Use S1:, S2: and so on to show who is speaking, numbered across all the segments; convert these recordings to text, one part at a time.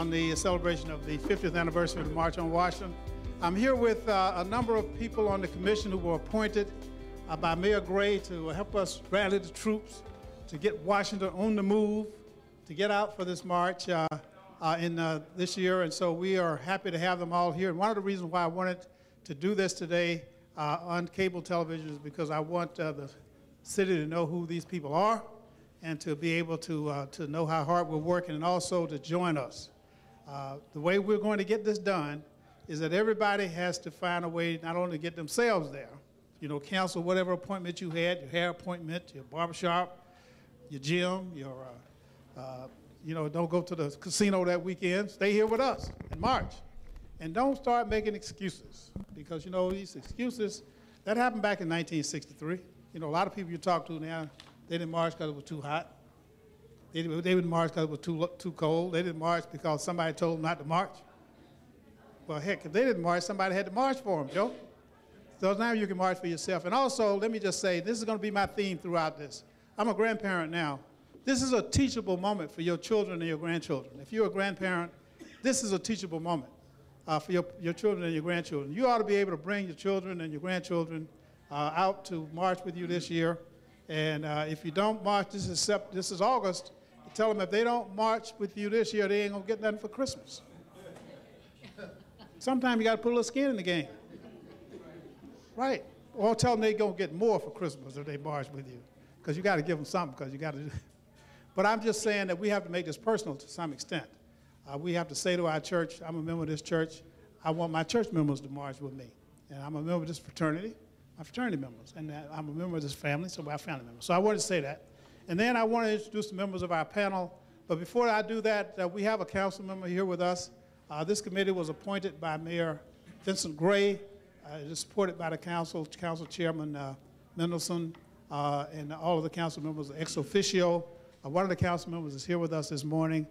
S1: on the celebration of the 50th anniversary of the March on Washington. I'm here with a number of people on the commission who were appointed by Mayor Gray to help us rally the troops, to get Washington on the move, to get out for this march this year. And so we are happy to have them all here. And one of the reasons why I wanted to do this today on cable television is because I want the city to know who these people are and to be able to know how hard we're working, and also to join us. The way we're going to get this done is that everybody has to find a way not only to get themselves there, cancel whatever appointment you had, your hair appointment, your barbershop, your gym, don't go to the casino that weekend. Stay here with us and march. And don't start making excuses, because, these excuses, that happened back in 1963. A lot of people you talk to now, they didn't march because it was too hot. They didn't march because it was too cold. They didn't march because somebody told them not to march. Well, heck, if they didn't march, somebody had to march for them, Joe. So now you can march for yourself. And also, let me just say, this is going to be my theme throughout this. I'm a grandparent now. This is a teachable moment for your children and your grandchildren. If you're a grandparent, this is a teachable moment for your children and your grandchildren. You ought to be able to bring your children and your grandchildren out to march with you this year. And if you don't march, this is August, tell them if they don't march with you this year, they ain't going to get nothing for Christmas. Sometimes you got to put a little skin in the game. Right. Or tell them they're going to get more for Christmas if they march with you, because you got to give them something, because you got to do. But I'm just saying that we have to make this personal to some extent. We have to say to our church, I'm a member of this church, I want my church members to march with me. And I'm a member of this fraternity, my fraternity members. And I'm a member of this family, so we're family members. So I wanted to say that. And then I want to introduce the members of our panel. But before I do that, we have a council member here with us. This committee was appointed by Mayor Vincent Gray. It is supported by the council chairman Mendelson, and all of the council members ex officio. One of the council members is here with us this morning,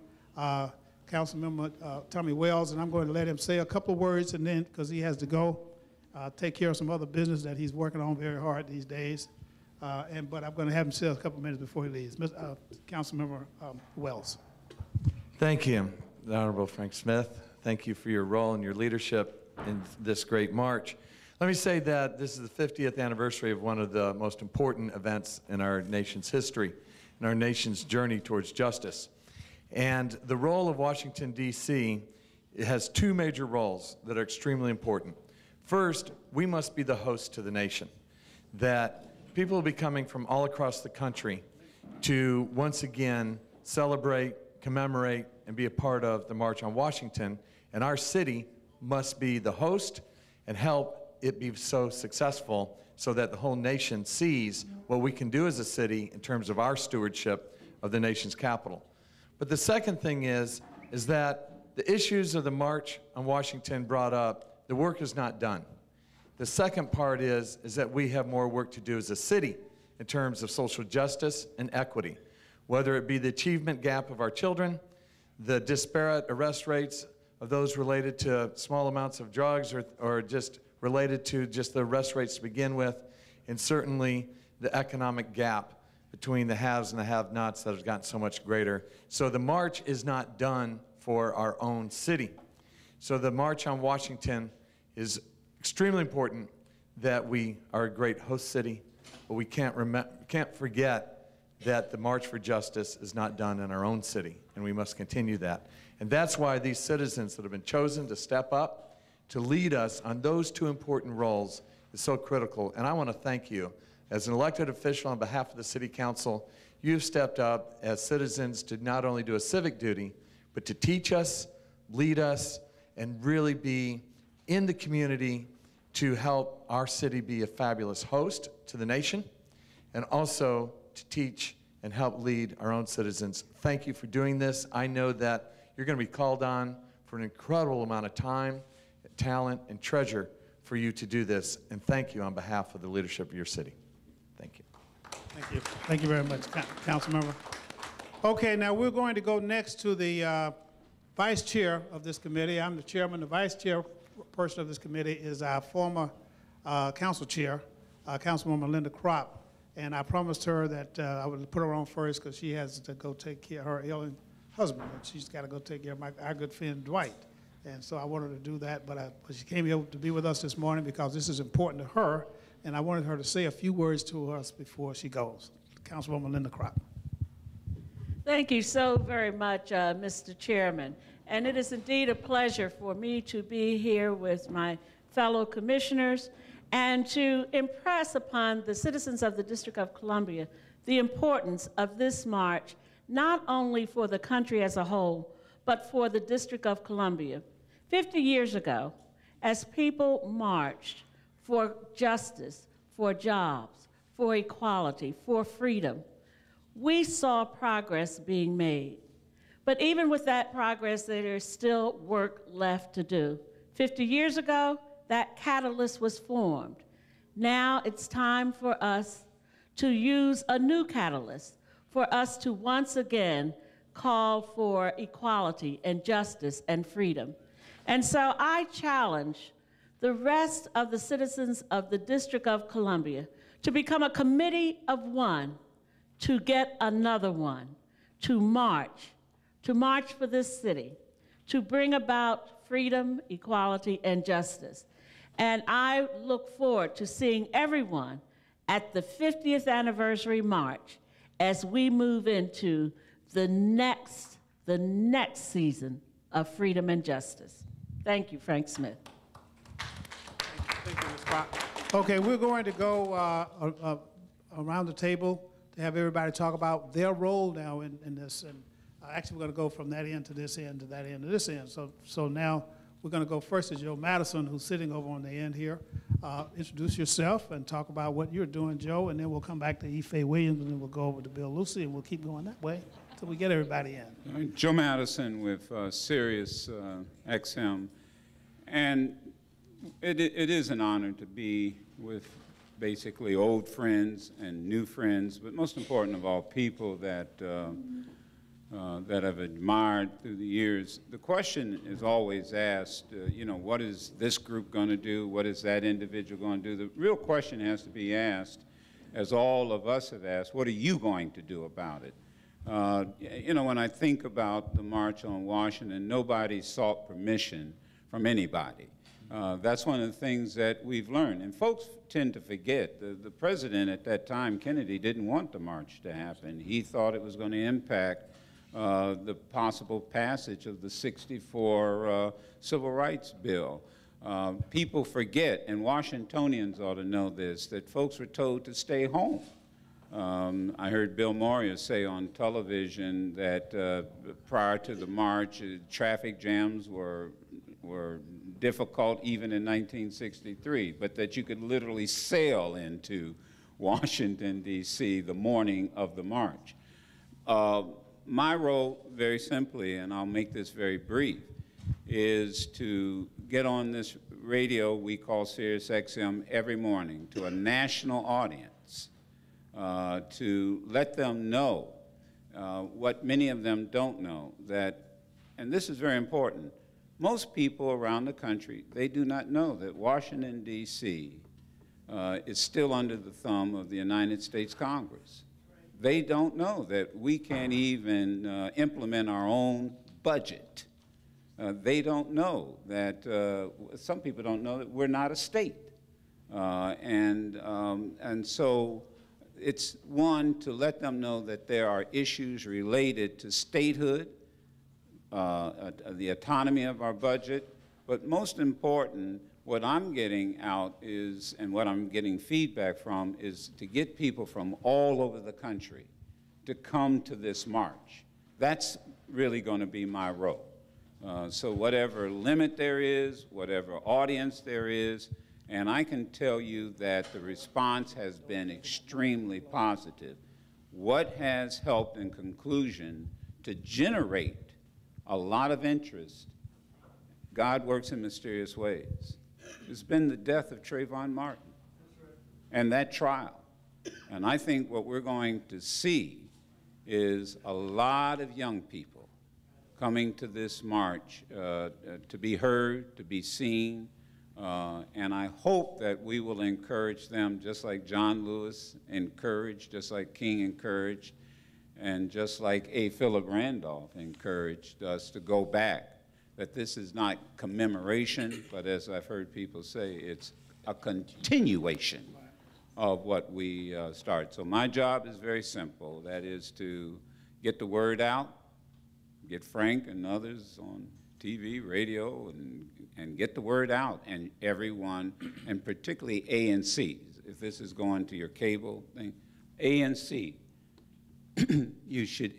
S1: Council Member Tommy Wells, and I'm going to let him say a couple of words, and then, because he has to go, take care of some other business that he's working on very hard these days. But I'm going to have him say a couple of minutes before he leaves. Council Member Wells.
S2: Thank you, the Honorable Frank Smith. Thank you for your role and your leadership in this great march. Let me say that this is the 50th anniversary of one of the most important events in our nation's history, in our nation's journey towards justice. And the role of Washington, D.C. has two major roles that are extremely important. First, we must be the host to the nation, that people will be coming from all across the country to once again celebrate, commemorate, and be a part of the March on Washington. And our city must be the host and help it be so successful so that the whole nation sees what we can do as a city in terms of our stewardship of the nation's capital. But the second thing is that the issues of the March on Washington brought up, the work is not done. The second part is that we have more work to do as a city in terms of social justice and equity, whether it be the achievement gap of our children, the disparate arrest rates of those related to small amounts of drugs or just related to just the arrest rates to begin with, and certainly the economic gap between the haves and the have-nots that has gotten so much greater. So the march is not done for our own city. So the March on Washington is extremely important, that we are a great host city, but we can't forget that the March for Justice is not done in our own city, and we must continue that. And that's why these citizens that have been chosen to step up, to lead us on those two important roles is so critical. And I want to thank you. As an elected official on behalf of the City Council, you've stepped up as citizens to not only do a civic duty, but to teach us, lead us, and really be in the community to help our city be a fabulous host to the nation, and also to teach and help lead our own citizens. Thank you for doing this. I know that you're going to be called on for an incredible amount of time, talent, and treasure for you to do this, and thank you on behalf of the leadership of your city. Thank you.
S1: Thank you. Thank you very much, Council Member. Okay, now we're going to go next to the vice chair of this committee. I'm the chairman. The vice chairperson of this committee is our former council chair, Councilwoman Linda Kropp. And I promised her that I would put her on first because she has to go take care of her ailing husband, and she's got to go take care of our good friend Dwight. And so I wanted to do that, but she came here to be with us this morning because this is important to her, and I wanted her to say a few words to us before she goes. Councilwoman Linda Crop.
S3: Thank you so very much, Mr. Chairman. And it is indeed a pleasure for me to be here with my fellow commissioners and to impress upon the citizens of the District of Columbia the importance of this march, not only for the country as a whole, but for the District of Columbia. 50 years ago, as people marched for justice, for jobs, for equality, for freedom, we saw progress being made. But even with that progress, there is still work left to do. 50 years ago, that catalyst was formed. Now it's time for us to use a new catalyst, for us to once again call for equality and justice and freedom. And so I challenge the rest of the citizens of the District of Columbia to become a committee of one, to get another one, to march for this city, to bring about freedom, equality, and justice. And I look forward to seeing everyone at the 50th anniversary march as we move into the next season of freedom and justice. Thank you, Frank Smith.
S1: Thank you, Ms. Crop. Okay, we're going to go around the table to have everybody talk about their role now in this. And actually, we're going to go from that end to this end to that end to this end. So now we're going to go first to Joe Madison, who's sitting over on the end here. Introduce yourself and talk about what you're doing, Joe, and then we'll come back to Ife Williams, and then we'll go over to Bill Lucy, and we'll keep going that way until we get everybody in.
S4: Joe Madison with Sirius XM, and it is an honor to be with basically old friends and new friends, but most important of all, people that that I've admired through the years. The question is always asked, what is this group going to do? What is that individual going to do? The real question has to be asked, as all of us have asked, what are you going to do about it? When I think about the March on Washington, nobody sought permission from anybody. That's one of the things that we've learned. And folks tend to forget, the president at that time, Kennedy, didn't want the march to happen. He thought it was going to impact the possible passage of the '64 Civil Rights Bill. People forget, and Washingtonians ought to know this, that folks were told to stay home. I heard Bill Moria say on television that prior to the march, traffic jams were difficult even in 1963, but that you could literally sail into Washington, D.C. the morning of the march. My role, very simply, and I'll make this very brief, is to get on this radio we call Sirius XM every morning to a national audience, to let them know what many of them don't know, that, and this is very important, most people around the country, they do not know that Washington, D.C. Is still under the thumb of the United States Congress. They don't know that we can't even implement our own budget. They don't know that, some people don't know that we're not a state. And so it's one, to let them know that there are issues related to statehood, the autonomy of our budget, but most important, what I'm getting out is, and what I'm getting feedback from, is to get people from all over the country to come to this march. That's really going to be my role. So whatever limit there is, whatever audience there is, and I can tell you that the response has been extremely positive. What has helped, in conclusion, to generate a lot of interest, God works in mysterious ways. It's been the death of Trayvon Martin and that trial. And I think what we're going to see is a lot of young people coming to this march to be heard, to be seen, and I hope that we will encourage them just like John Lewis encouraged, just like King encouraged, And just like A. Philip Randolph encouraged us to go back, that this is not commemoration, but as I've heard people say, it's a continuation of what we started. So my job is very simple. That is to get the word out, get Frank and others on TV, radio, and get the word out, and everyone, and particularly ANC. If this is going to your cable thing, ANC,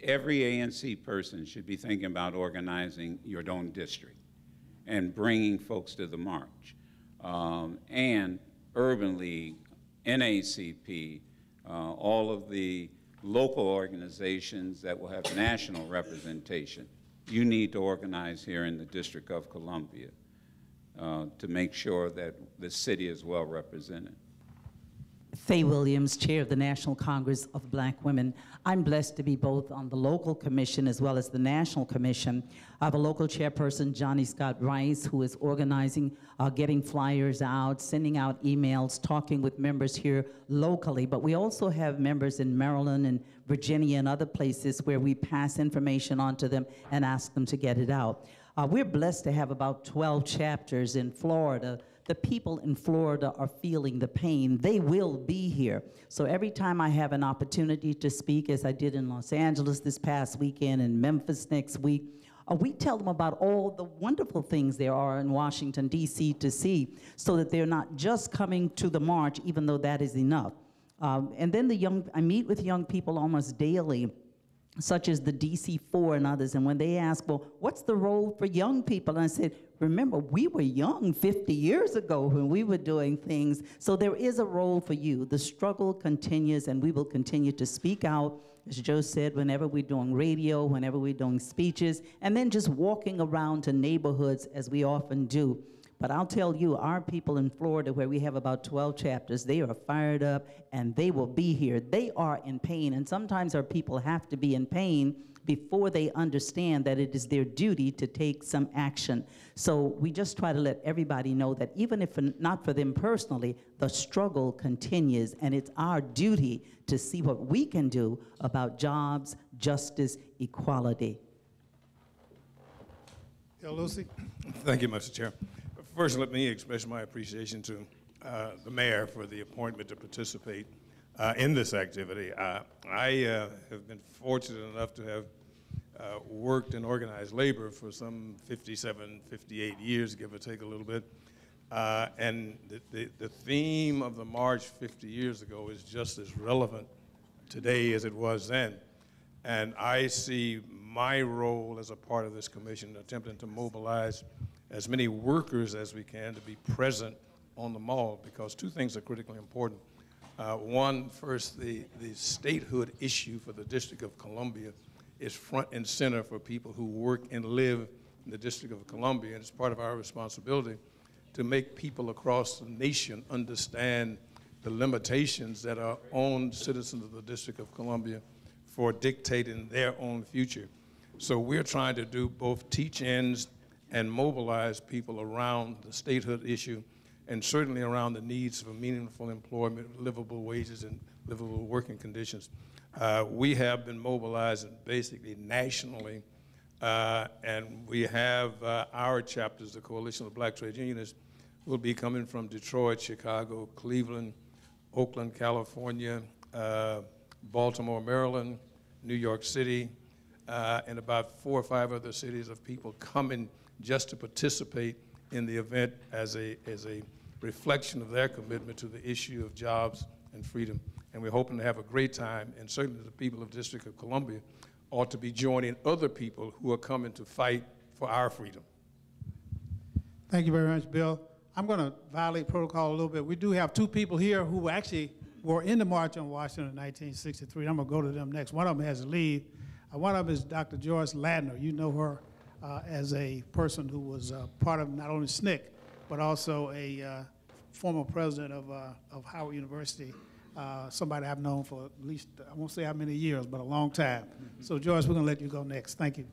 S4: every ANC person should be thinking about organizing your own district and bringing folks to the march. And Urban League, NACP, all of the local organizations that will have national representation. You need to organize here in the District of Columbia to make sure that the city is well represented.
S5: Faye Williams, Chair of the National Congress of Black Women. I'm blessed to be both on the local commission as well as the national commission. I have a local chairperson, Johnny Scott Rice, who is organizing, getting flyers out, sending out emails, talking with members here locally. But we also have members in Maryland and Virginia and other places where we pass information on to them and ask them to get it out. We're blessed to have about 12 chapters in Florida. The people in Florida are feeling the pain. They will be here. So every time I have an opportunity to speak, as I did in Los Angeles this past weekend and Memphis next week, we tell them about all the wonderful things there are in Washington, D.C. to see, so that they're not just coming to the march, even though that is enough. And then I meet with young people almost daily, such as the DC4 and others, and when they ask, well, what's the role for young people? And I said, remember, we were young 50 years ago when we were doing things, so there is a role for you. The struggle continues, and we will continue to speak out, as Joe said, whenever we're doing radio, whenever we're doing speeches, and then just walking around to neighborhoods, as we often do. But I'll tell you, our people in Florida, where we have about 12 chapters, they are fired up, and they will be here. They are in pain, and sometimes our people have to be in pain before they understand that it is their duty to take some action. So we just try to let everybody know that even if not for them personally, the struggle continues, and it's our duty to see what we can do about jobs, justice, equality.
S1: Yeah, Lucy.
S6: Thank you, Mr. Chair. First, let me express my appreciation to the mayor for the appointment to participate in this activity. I have been fortunate enough to have worked in organized labor for some 57, 58 years, give or take a little bit. And the theme of the march 50 years ago is just as relevant today as it was then. And I see my role as a part of this commission attempting to mobilize as many workers as we can to be present on the mall, because two things are critically important. One, first, the statehood issue for the District of Columbia is front and center for people who work and live in the District of Columbia, and it's part of our responsibility to make people across the nation understand the limitations that are on citizens of the District of Columbia for dictating their own future. So we're trying to do both teach-ins and mobilize people around the statehood issue, and certainly around the needs for meaningful employment, livable wages, and livable working conditions. We have been mobilizing basically nationally, and we have our chapters, the Coalition of Black Trade Unionists, will be coming from Detroit, Chicago, Cleveland, Oakland, California, Baltimore, Maryland, New York City, and about 4 or 5 other cities of people coming just to participate in the event as a reflection of their commitment to the issue of jobs and freedom. And we're hoping to have a great time, and certainly the people of the District of Columbia ought to be joining other people who are coming to fight for our freedom.
S1: Thank you very much, Bill. I'm going to violate protocol a little bit. We do have 2 people here who actually were in the March on Washington in 1963. I'm going to go to them next. One of them has to leave. One of them is Dr. Joyce Ladner. You know her as a person who was part of not only SNCC, but also a former president of Howard University, somebody I've known for at least, I won't say how many years, but a long time. So Joyce, we're going to let you go next. Thank you.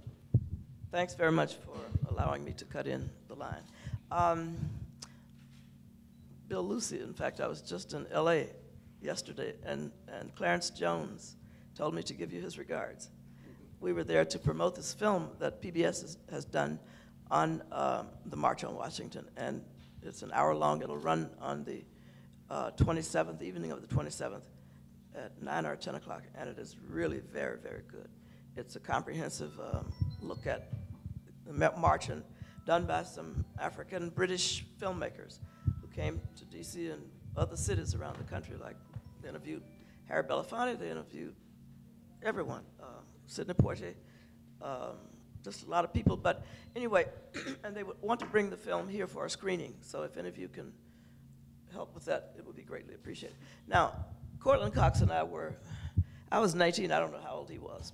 S7: Thanks very much for allowing me to cut in the line. Bill Lucy, in fact, I was just in LA yesterday, and Clarence Jones told me to give you his regards. We were there to promote this film that PBS has done on the March on Washington, and it's an hour long. It'll run on the 27th, evening of the 27th at 9 or 10 o'clock, and it is really very, very good. It's a comprehensive look at the march, and done by some African British filmmakers who came to DC and other cities around the country. Like, they interviewed Harry Belafonte, they interviewed everyone, Sidney Poitier, just a lot of people. But anyway, and they would want to bring the film here for a screening. So if any of you can help with that, it would be greatly appreciated. Now, Cortland Cox and I was 19, I don't know how old he was.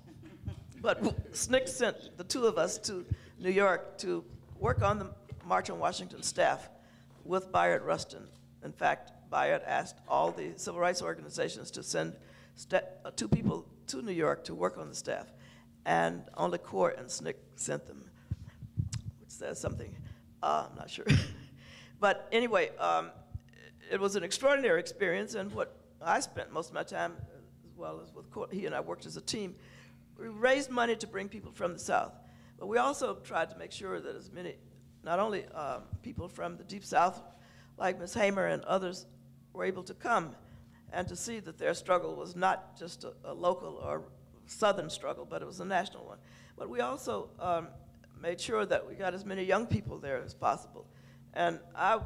S7: But SNCC sent the two of us to New York to work on the March on Washington staff with Bayard Rustin. In fact, Bayard asked all the civil rights organizations to send 2 people to New York to work on the staff. And only CORE and SNCC sent them, which says something. I'm not sure. But anyway, it was an extraordinary experience, and what I spent most of my time, as well as with CORE, he and I worked as a team. We raised money to bring people from the South, but we also tried to make sure that as many, not only people from the Deep South, like Ms. Hamer and others, were able to come and to see that their struggle was not just a local or Southern struggle, but it was a national one. But we also made sure that we got as many young people there as possible. And I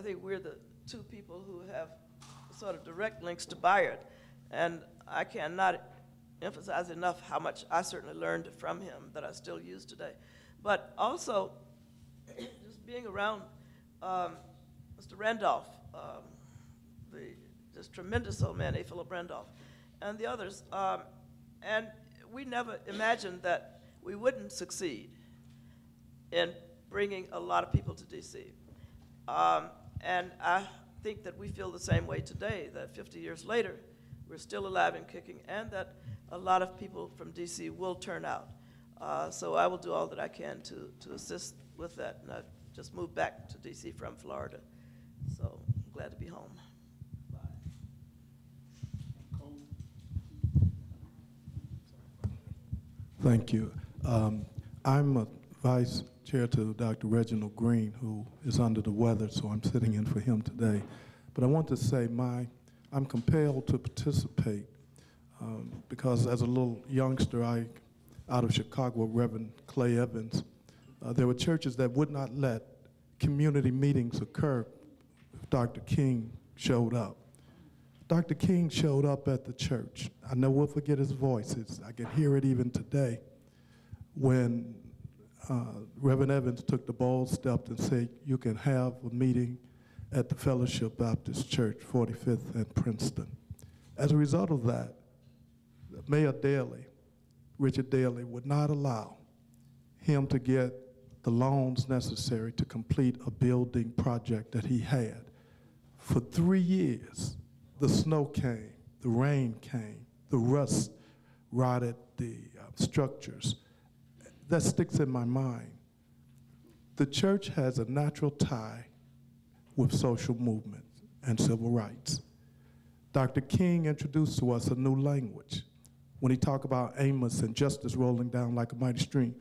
S7: think we're the 2 people who have sort of direct links to Bayard, and I cannot emphasize enough how much I certainly learned from him that I still use today. But also, just being around Mr. Randolph, this tremendous old man, A. Philip Randolph, and the others, and we never imagined that we wouldn't succeed in bringing a lot of people to D.C. And I think that we feel the same way today, that 50 years later, we're still alive and kicking, and that a lot of people from D.C. will turn out. So I will do all that I can to assist with that. And I just moved back to D.C. from Florida, so I'm glad to be home. Bye.
S8: Thank you. I'm a vice chair to Dr. Reginald Green, who is under the weather, so I'm sitting in for him today. But I want to say I'm compelled to participate because as a little youngster, out of Chicago, Reverend Clay Evans, there were churches that would not let community meetings occur if Dr. King showed up. Dr. King showed up at the church. I never will forget his voice. I can hear it even today when Reverend Evans took the bold step and said, you can have a meeting at the Fellowship Baptist Church, 45th and Princeton. As a result of that, Mayor Daley, Richard Daley, would not allow him to get the loans necessary to complete a building project that he had. For 3 years, the snow came, the rain came, the rust rotted the structures. That sticks in my mind. The church has a natural tie with social movements and civil rights. Dr. King introduced to us a new language when he talked about Amos and justice rolling down like a mighty stream.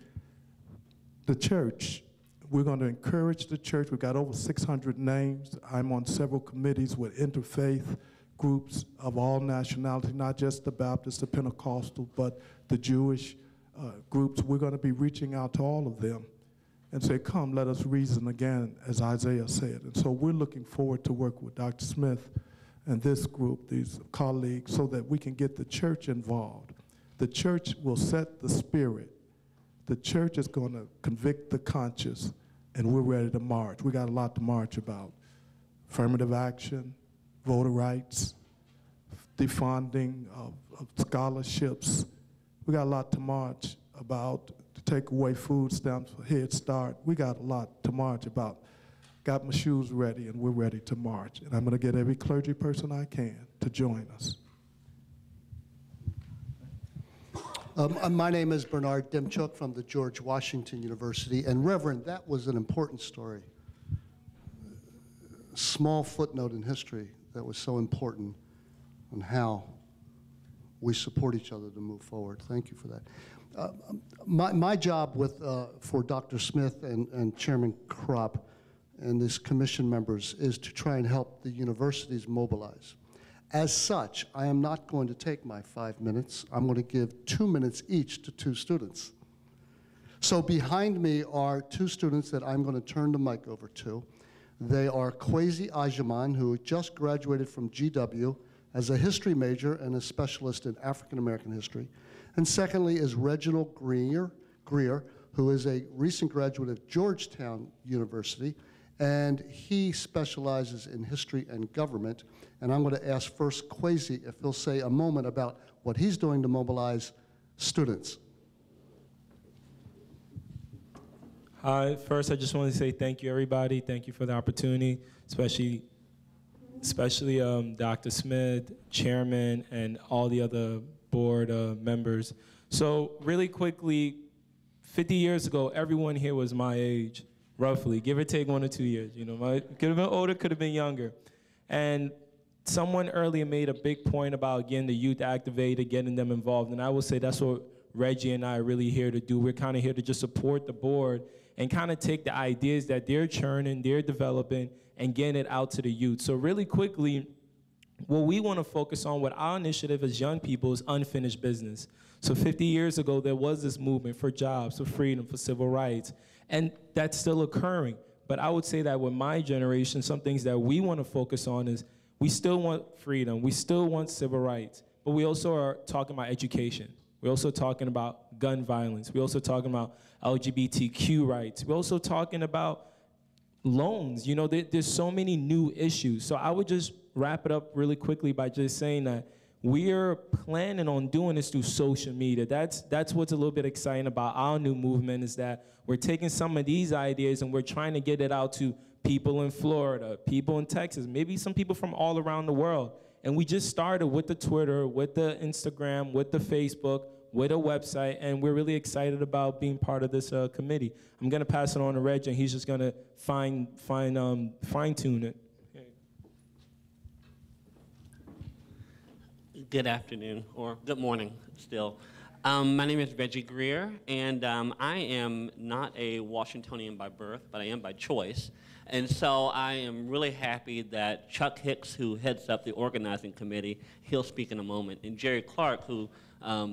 S8: The church, we're going to encourage the church. We've got over 600 names. I'm on several committees with interfaith groups of all nationalities, not just the Baptist, the Pentecostal, but the Jewish groups. We're going to be reaching out to all of them and say, come, let us reason again, as Isaiah said. And so we're looking forward to work with Dr. Smith and this group, these colleagues, so that we can get the church involved. The church will set the spirit. The church is going to convict the conscience, and we're ready to march. We got a lot to march about. Affirmative action, voter rights, defunding of scholarships. We got a lot to march about, to take away food stamps for Head Start. We got a lot to march about. Got my shoes ready, and we're ready to march. And I'm going to get every clergy person I can to join us.
S9: My name is Bernard Demchuk from the George Washington University. And Reverend, that was an important story. Small footnote in history that was so important on how we support each other to move forward. Thank you for that. My job for Dr. Smith and Chairman Kropp and these commission members is to try and help the universities mobilize. As such, I am not going to take my 5 minutes. I'm going to give 2 minutes each to 2 students. So behind me are 2 students that I'm going to turn the mic over to. They are Kwesi Ajaman, who just graduated from GW as a history major and a specialist in African American history. And secondly is Reginald Greer, who is a recent graduate of Georgetown University, and he specializes in history and government. And I'm going to ask first Kwesi if he'll say a moment about what he's doing to mobilize students.
S10: Hi, first I just want to say thank you, everybody. Thank you for the opportunity, especially Dr. Smith, Chairman, and all the other board members. So really quickly, 50 years ago, everyone here was my age, roughly, give or take 1 or 2 years. You know, could have been older, could have been younger. And someone earlier made a big point about getting the youth activated, getting them involved, and I will say that's what Reggie and I are really here to do. We're kind of here to just support the board and kind of take the ideas that they're churning, they're developing, and getting it out to the youth. So really quickly, what we want to focus on with our initiative as young people is unfinished business. So 50 years ago, there was this movement for jobs, for freedom, for civil rights, and that's still occurring. But I would say that with my generation, some things that we want to focus on is we still want freedom, we still want civil rights, but we also are talking about education. We're also talking about gun violence. We're also talking about LGBTQ rights. We're also talking about loans. You know, there's so many new issues. So I would just wrap it up really quickly by just saying that we're planning on doing this through social media. That's what's a little bit exciting about our new movement, is that we're taking some of these ideas and we're trying to get it out to people in Florida, people in Texas, maybe some people from all around the world. And we just started with the Twitter, with the Instagram, with the Facebook, with a website, and we're really excited about being part of this committee. I'm gonna pass it on to Reg, and he's just gonna fine-tune it.
S11: Good afternoon, or good morning still. My name is Reggie Greer, and I am not a Washingtonian by birth, but I am by choice. And so I am really happy that Chuck Hicks, who heads up the organizing committee, he'll speak in a moment, and Jerry Clark, who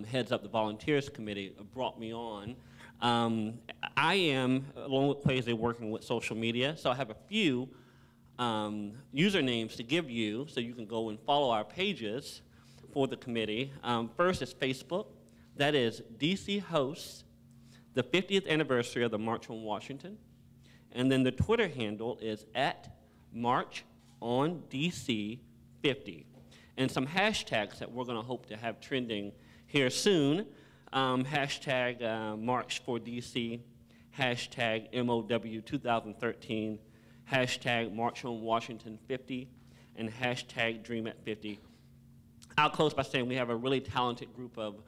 S11: heads up the volunteers committee, brought me on. I am, along with Kwesi, working with social media, so I have a few usernames to give you so you can go and follow our pages for the committee. First is Facebook. That is DC hosts the 50th anniversary of the March on Washington. And then the Twitter handle is @MarchOnDC50. And some hashtags that we're gonna hope to have trending here soon. Hashtag March for DC, hashtag MOW 2013, hashtag March on Washington 50, and hashtag Dream at 50. I'll close by saying we have a really talented group of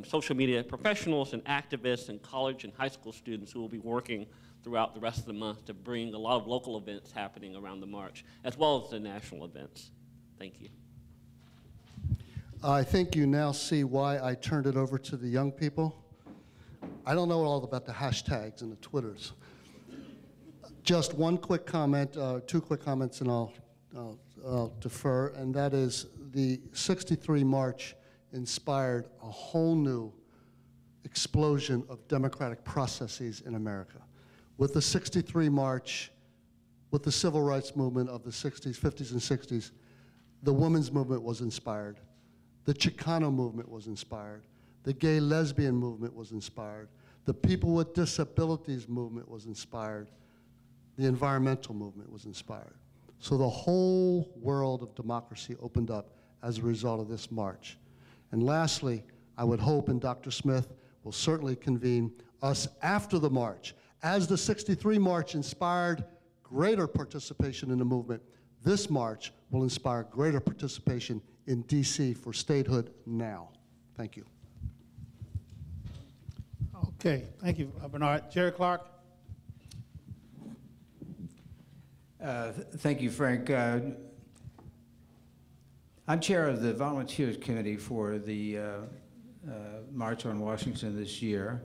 S11: social media professionals and activists and college and high school students who will be working throughout the rest of the month to bring a lot of local events happening around the march, as well as the national events. Thank you.
S9: I think you now see why I turned it over to the young people. I don't know all about the hashtags and the Twitters. Just one quick comment, 2 quick comments, and I'll defer, and that is the 63 March inspired a whole new explosion of democratic processes in America. With the 63 March, with the civil rights movement of the 60s, 50s, and 60s, the women's movement was inspired. The Chicano movement was inspired. The gay lesbian movement was inspired. The people with disabilities movement was inspired. The environmental movement was inspired. So the whole world of democracy opened up as a result of this march. And lastly, I would hope, and Dr. Smith will certainly convene us after the march. As the 63 March inspired greater participation in the movement, this march will inspire greater participation in DC for statehood now. Thank you.
S1: Okay, thank you, Bernard. Jerry Clark.
S12: Thank you, Frank. I'm chair of the Volunteers Committee for the March on Washington this year.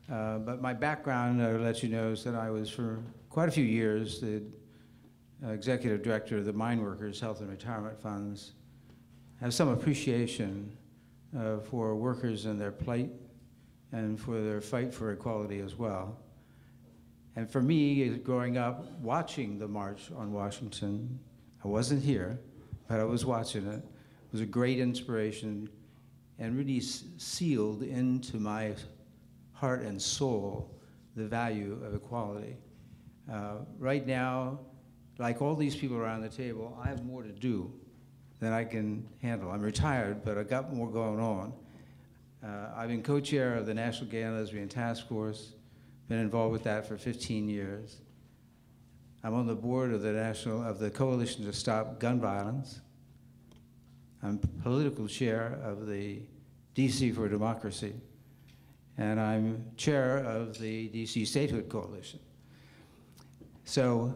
S12: But my background, I'll let you know, is that I was for quite a few years the executive director of the Mine Workers Health and Retirement Funds. I have some appreciation for workers and their plight and for their fight for equality as well. And for me, growing up, watching the March on Washington, I wasn't here, but I was watching it. It was a great inspiration and really sealed into my heart and soul the value of equality. Right now, like all these people around the table, I have more to do than I can handle. I'm retired, but I got more going on. I've been co-chair of the National Gay and Lesbian Task Force, been involved with that for 15 years. I'm on the board of the Coalition to Stop Gun Violence. I'm political chair of the DC for Democracy, and I'm chair of the DC Statehood Coalition. So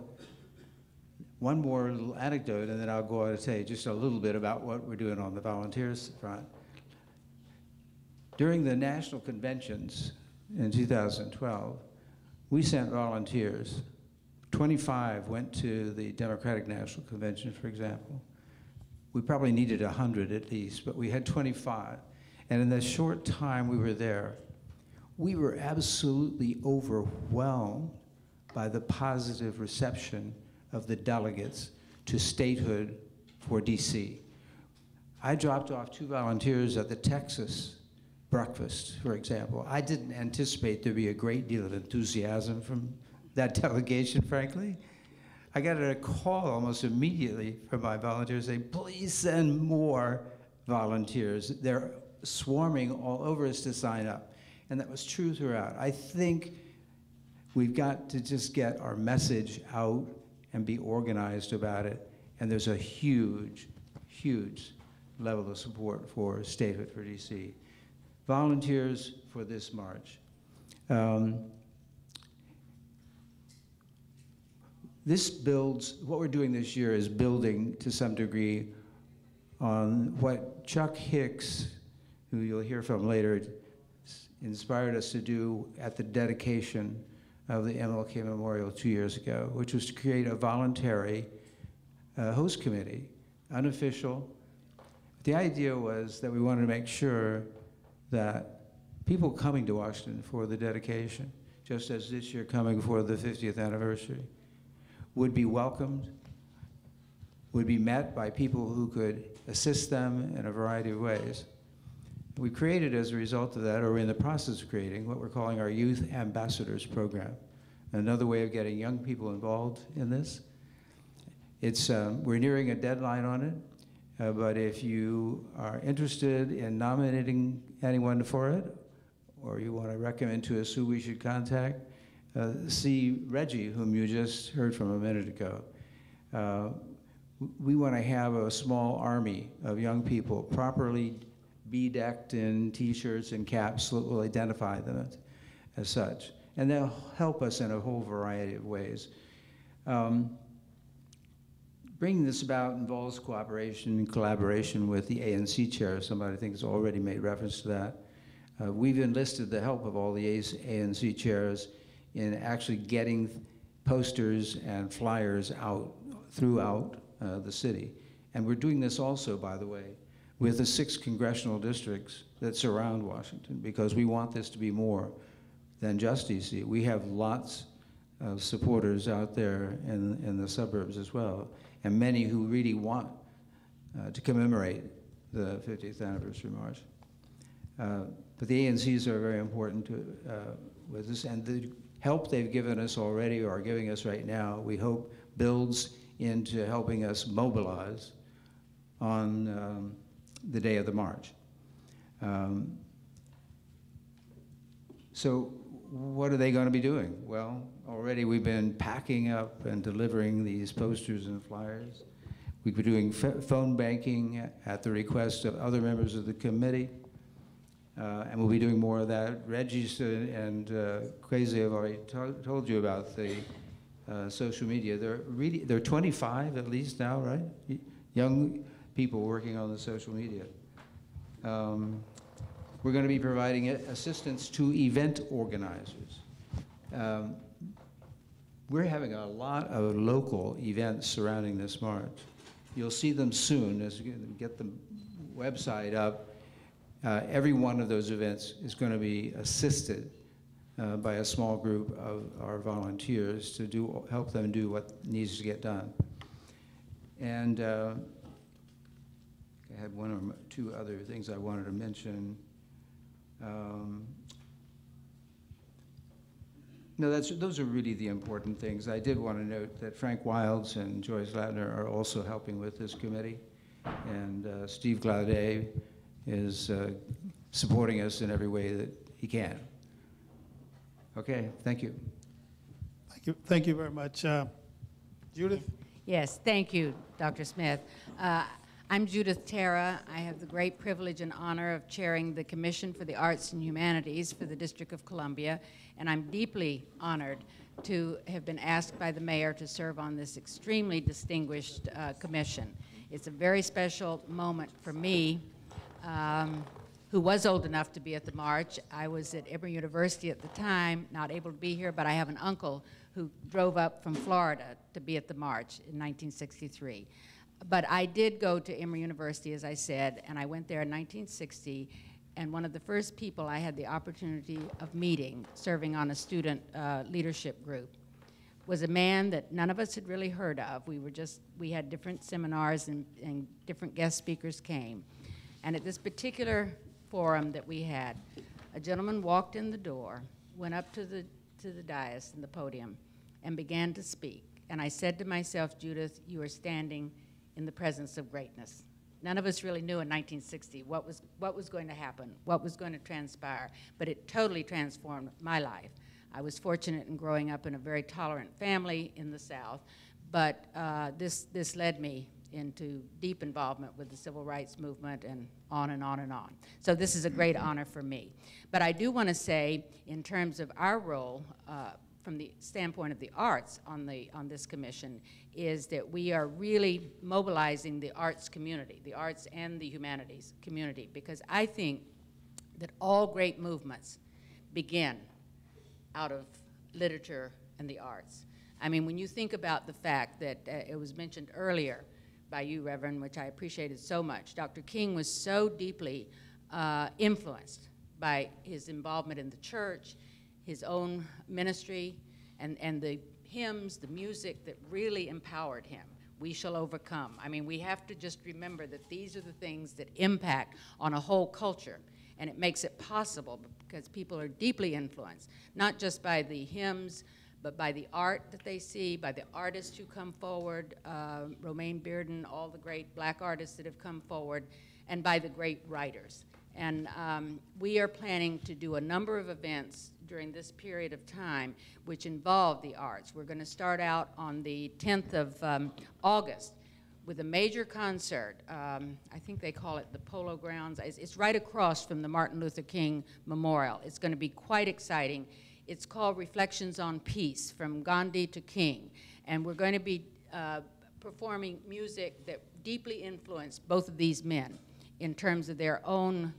S12: one more little anecdote, and then I'll go on to tell you just a little bit about what we're doing on the volunteers front. During the national conventions in 2012, we sent volunteers. 25 went to the Democratic National Convention, for example. We probably needed 100 at least, but we had 25. And in the short time we were there, we were absolutely overwhelmed by the positive reception of the delegates to statehood for DC. I dropped off 2 volunteers at the Texas breakfast, for example. I didn't anticipate there'd be a great deal of enthusiasm from that delegation, frankly. I got a call almost immediately from my volunteers saying, please send more volunteers. They're swarming all over us to sign up. And that was true throughout. I think we've got to just get our message out and be organized about it. And there's a huge, huge level of support for statehood for DC. Volunteers for this march. This builds, what we're doing this year is building to some degree on what Chuck Hicks, who you'll hear from later, inspired us to do at the dedication of the MLK Memorial 2 years ago, which was to create a voluntary host committee, unofficial. The idea was that we wanted to make sure that people coming to Washington for the dedication, just as this year coming for the 50th anniversary, would be welcomed, would be met by people who could assist them in a variety of ways. We created, as a result of that, or we're in the process of creating, what we're calling our Youth Ambassadors Program, another way of getting young people involved in this. It's, we're nearing a deadline on it, but if you are interested in nominating anyone for it, or you want to recommend to us who we should contact, see Reggie, whom you just heard from a minute ago. We want to have a small army of young people properly bedecked in t-shirts and caps that will identify them as such. And they'll help us in a whole variety of ways. Bringing this about involves cooperation and collaboration with the ANC chair. Somebody I think has already made reference to that. We've enlisted the help of all the ANC chairs in actually getting posters and flyers out throughout the city. And we're doing this also, by the way, with the 6 congressional districts that surround Washington, because we want this to be more than just DC. We have lots of supporters out there in the suburbs as well, and many who really want to commemorate the 50th anniversary march. But the ANCs are very important with this, and the help they've given us already or are giving us right now, we hope builds into helping us mobilize on the day of the march. So what are they going to be doing? Well, already we've been packing up and delivering these posters and flyers. We've been doing phone banking at the request of other members of the committee. And we'll be doing more of that. Reggie and Kwesi have already told you about the social media. They're 25 at least now, right? Young people working on the social media. We're going to be providing assistance to event organizers. We're having a lot of local events surrounding this march. You'll see them soon as we get the website up. Every one of those events is going to be assisted by a small group of our volunteers to help them do what needs to get done. And I had one or two other things I wanted to mention. No, those are really the important things. I did want to note that Frank Wilds and Joyce Latner are also helping with this committee, and Steve Glaudet is supporting us in every way that he can. Okay, thank you.
S1: Thank you very much. Judith?
S13: Yes, thank you, Dr. Smith. I'm Judith Terra. I have the great privilege and honor of chairing the Commission for the Arts and Humanities for the District of Columbia, and I'm deeply honored to have been asked by the mayor to serve on this extremely distinguished commission. It's a very special moment for me, who was old enough to be at the march. I was at Emory University at the time, not able to be here, but I have an uncle who drove up from Florida to be at the march in 1963. But I did go to Emory University, as I said, and I went there in 1960, and one of the first people I had the opportunity of meeting, serving on a student leadership group, was a man that none of us had really heard of. We had different seminars and different guest speakers came. And at this particular forum that we had, a gentleman walked in the door, went up to the dais and the podium, and began to speak. And I said to myself, Judith, you are standing in the presence of greatness. None of us really knew in 1960 what was going to happen, what was going to transpire, but it totally transformed my life. I was fortunate in growing up in a very tolerant family in the South, but this led me into deep involvement with the civil rights movement and on and on and on. So this is a great honor for me. But I do want to say, in terms of our role, from the standpoint of the arts on this commission, is that we are really mobilizing the arts community, the arts and the humanities community, because I think that all great movements begin out of literature and the arts. I mean, when you think about the fact that it was mentioned earlier by you, Reverend, which I appreciated so much, Dr. King was so deeply influenced by his involvement in the church, his own ministry, and the hymns, the music that really empowered him. We shall overcome. I mean, we have to just remember that these are the things that impact on a whole culture, and it makes it possible because people are deeply influenced, not just by the hymns, but by the art that they see, by the artists who come forward, Romaine Bearden, all the great black artists that have come forward, and by the great writers. And we are planning to do a number of events during this period of time which involve the arts. We're going to start out on the 10th of August with a major concert. I think they call it the Polo Grounds. It's right across from the Martin Luther King Memorial. It's going to be quite exciting. It's called Reflections on Peace, From Gandhi to King. And we're going to be performing music that deeply influenced both of these men in terms of their own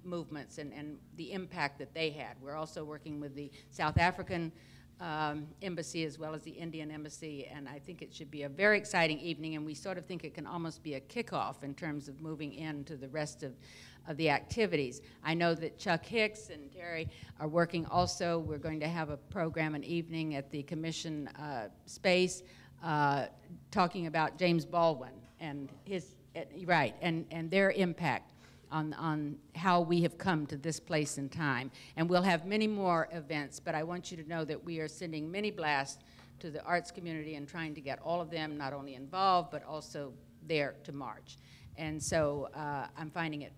S13: movements and the impact that they had. We're also working with the South African embassy as well as the Indian embassy, and I think it should be a very exciting evening, and we sort of think it can almost be a kickoff in terms of moving into the rest of the activities. I know that Chuck Hicks and Terry are working also. We're going to have a program, an evening at the Commission space talking about James Baldwin and his, and their impact on how we have come to this place in time. And we'll have many more events, but I want you to know that we are sending many blasts to the arts community and trying to get all of them not only involved, but also there to march. And so I'm finding it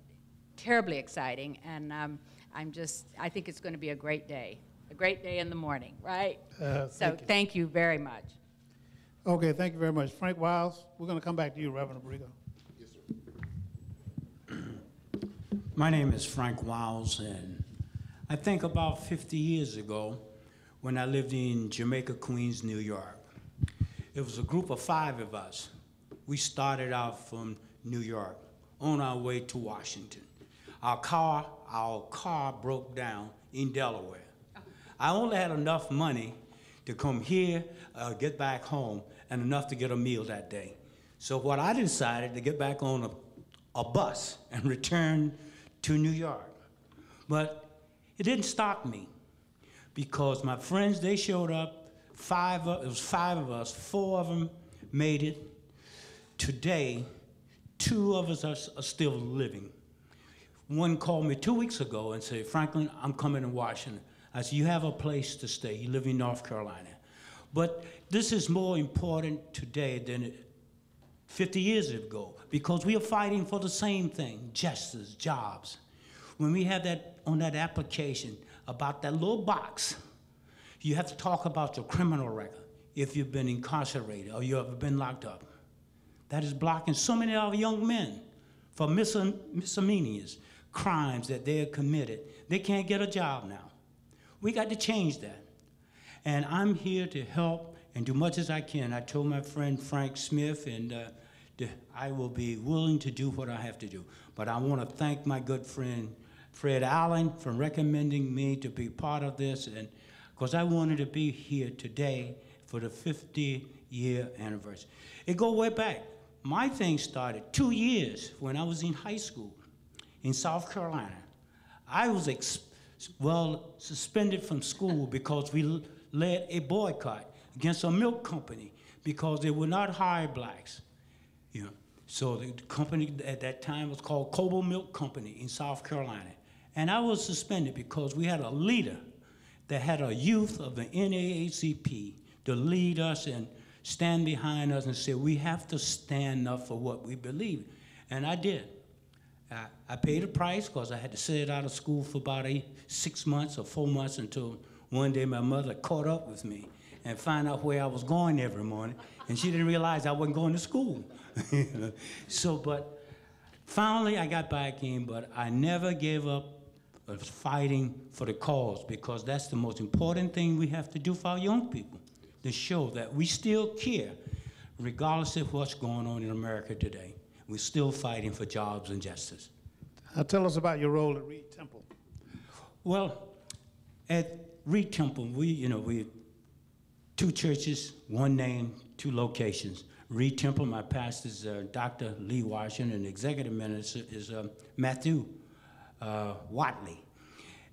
S13: terribly exciting, and I think it's going to be a great day in the morning, right? So thank you very much.
S1: Okay, thank you very much. Frank Wiles, we're going to come back to you, Reverend Abrigo.
S14: My name is Frank Wiles, and I think about 50 years ago when I lived in Jamaica, Queens, New York, it was a group of 5 of us we started out from New York on our way to Washington. Our car broke down in Delaware. I only had enough money to come here, get back home, and enough to get a meal that day. So what I decided to get back on a bus and return to New York. But it didn't stop me, because my friends, they showed up. It was 5 of us, 4 of them made it. Today, 2 of us are still living. One called me 2 weeks ago and said, Franklin, I'm coming to Washington. I said, you have a place to stay. You live in North Carolina. But this is more important today than 50 years ago, because we are fighting for the same thing, justice, jobs. When we have that on that application about that little box, you have to talk about your criminal record, if you've been incarcerated or you have been locked up. That is blocking so many of our young men for misdemeanors, crimes that they have committed. They can't get a job now. We got to change that. And I'm here to help and do much as I can. I told my friend Frank Smith, and I will be willing to do what I have to do. But I want to thank my good friend Fred Allen for recommending me to be part of this, and because I wanted to be here today for the 50-year anniversary. It goes way back. My thing started 2 years when I was in high school in South Carolina. I was suspended from school because we led a boycott against a milk company because they would not hire blacks. You know, so the company at that time was called Coble Milk Company in South Carolina. And I was suspended because we had a leader that had a youth of the NAACP to lead us and stand behind us and say, we have to stand up for what we believe. And I did. I paid a price because I had to sit out of school for about 6 months or 4 months until one day my mother caught up with me and found out where I was going every morning. And she didn't realize I wasn't going to school. So, but finally I got back in, but I never gave up fighting for the cause, because that's the most important thing we have to do for our young people, to show that we still care, regardless of what's going on in America today. We're still fighting for jobs and justice.
S1: Tell us about your role at Reed Temple.
S14: Well, at Reed Temple, we 2 churches, 1 name, 2 locations. Reed Temple, my pastor is Dr. Lee Washington, and the executive minister is Matthew Watley.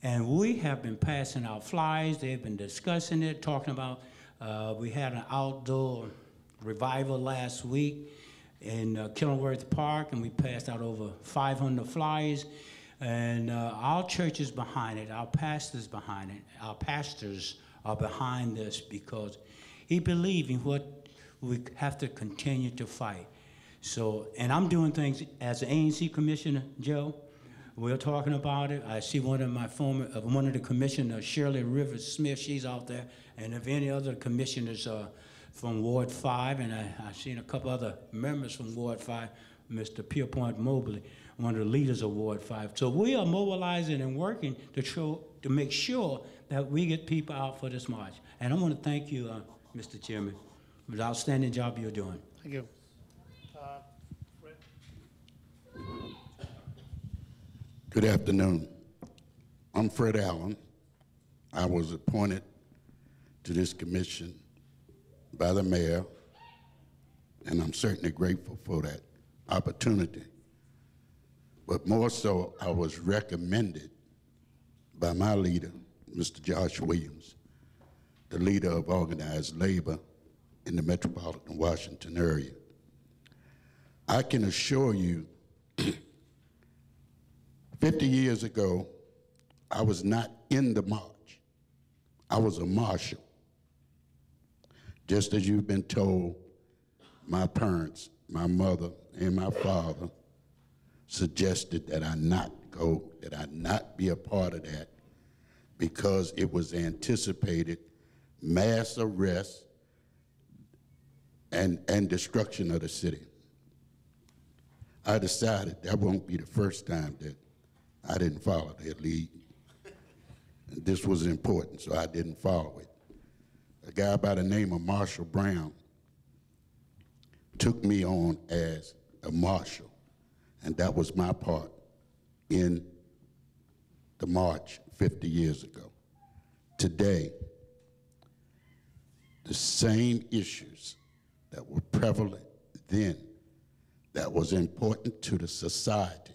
S14: And we have been passing out flyers. They've been discussing it, talking about, we had an outdoor revival last week in Kenilworth Park, and we passed out over 500 flyers. And our church is behind it, our pastors behind it, our pastors are behind this, because he believes in what we have to continue to fight. So, and I'm doing things as an ANC commissioner, Joe. We're talking about it. I see one of the commissioners, Shirley Rivers Smith, she's out there, and if any other commissioners from Ward 5, and I've seen a couple other members from Ward 5, Mr. Pierpont Mobley, one of the leaders of Ward 5. So we are mobilizing and working to make sure that we get people out for this march. And I want to thank you, Mr. Chairman, for the outstanding job you're doing.
S1: Thank you.
S15: Good afternoon. I'm Fred Allen. I was appointed to this commission by the mayor, and I'm certainly grateful for that opportunity. But more so, I was recommended by my leader, Mr. Josh Williams, the leader of organized labor in the metropolitan Washington area. I can assure you, 50 years ago, I was not in the march. I was a marshal. Just as you've been told, my parents, my mother and my father suggested that I not go, that I not be a part of that, because it was anticipated mass arrest and destruction of the city. I decided that won't be the first time that I didn't follow their lead. And this was important, so I didn't follow it. A guy by the name of Marshall Brown took me on as a marshal, and that was my part in the march 50 years ago. Today, the same issues that were prevalent then, that was important to the society,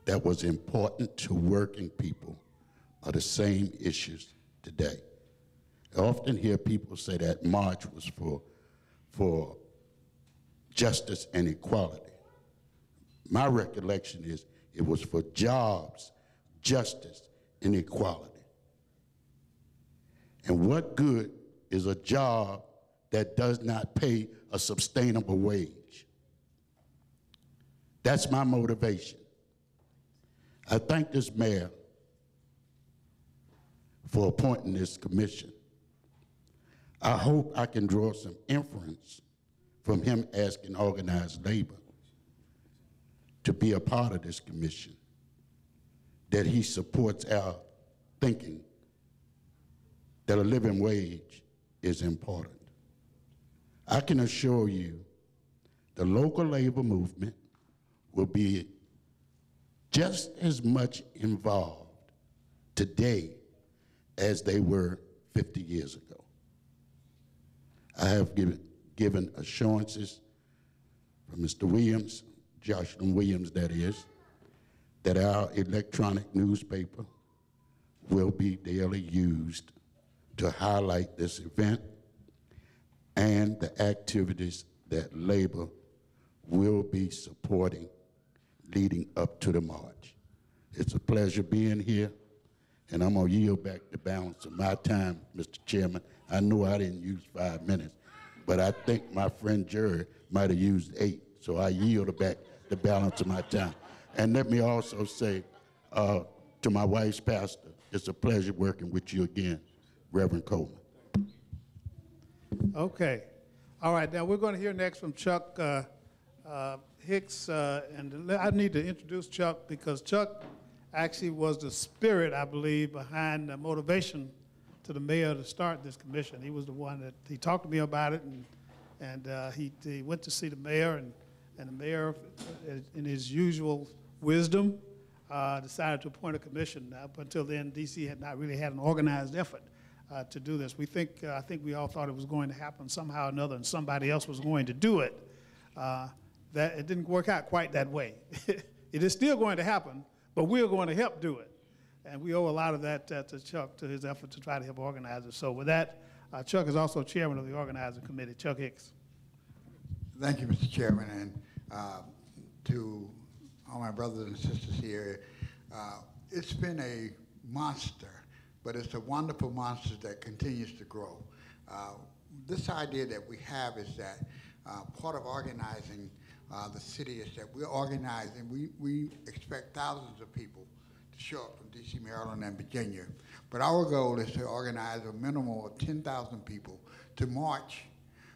S15: that was important to working people, are the same issues today. I often hear people say that march was for justice and equality. My recollection is it was for jobs, justice, and equality. And what good is a job that does not pay a sustainable wage? That's my motivation. I thank this mayor for appointing this commission. I hope I can draw some inference from him asking organized labor to be a part of this commission, that he supports our thinking that a living wage is important. I can assure you the local labor movement will be just as much involved today as they were 50 years ago. I have given assurances from Mr. Williams, Joshua Williams that is, that our electronic newspaper will be daily used to highlight this event and the activities that labor will be supporting leading up to the march. It's a pleasure being here, and I'm gonna yield back the balance of my time, Mr. Chairman. I know I didn't use 5 minutes, but I think my friend Jerry might have used 8, so I yield back the balance of my time. And let me also say to my wife's pastor, it's a pleasure working with you again, Reverend Coleman.
S1: Okay. All right, now we're going to hear next from Chuck Hicks, and I need to introduce Chuck because Chuck actually was the spirit, I believe, behind the motivation to the mayor to start this commission. He was the one that, he talked to me about it, and he went to see the mayor, and the mayor, in his usual wisdom, decided to appoint a commission. Up until then, DC had not really had an organized effort to do this. I think we all thought it was going to happen somehow or another, and somebody else was going to do it. That it didn't work out quite that way. It is still going to happen, but we're going to help do it. And we owe a lot of that to Chuck, to his effort to try to help organize it. So with that, Chuck is also chairman of the organizing committee. Chuck Hicks.
S16: Thank you, Mr. Chairman, and to all my brothers and sisters here. It's been a monster, but it's a wonderful monster that continues to grow. This idea that we have is that part of organizing the city is that we're organizing, we expect thousands of people to show up from DC, Maryland, and Virginia. But our goal is to organize a minimum of 10,000 people to march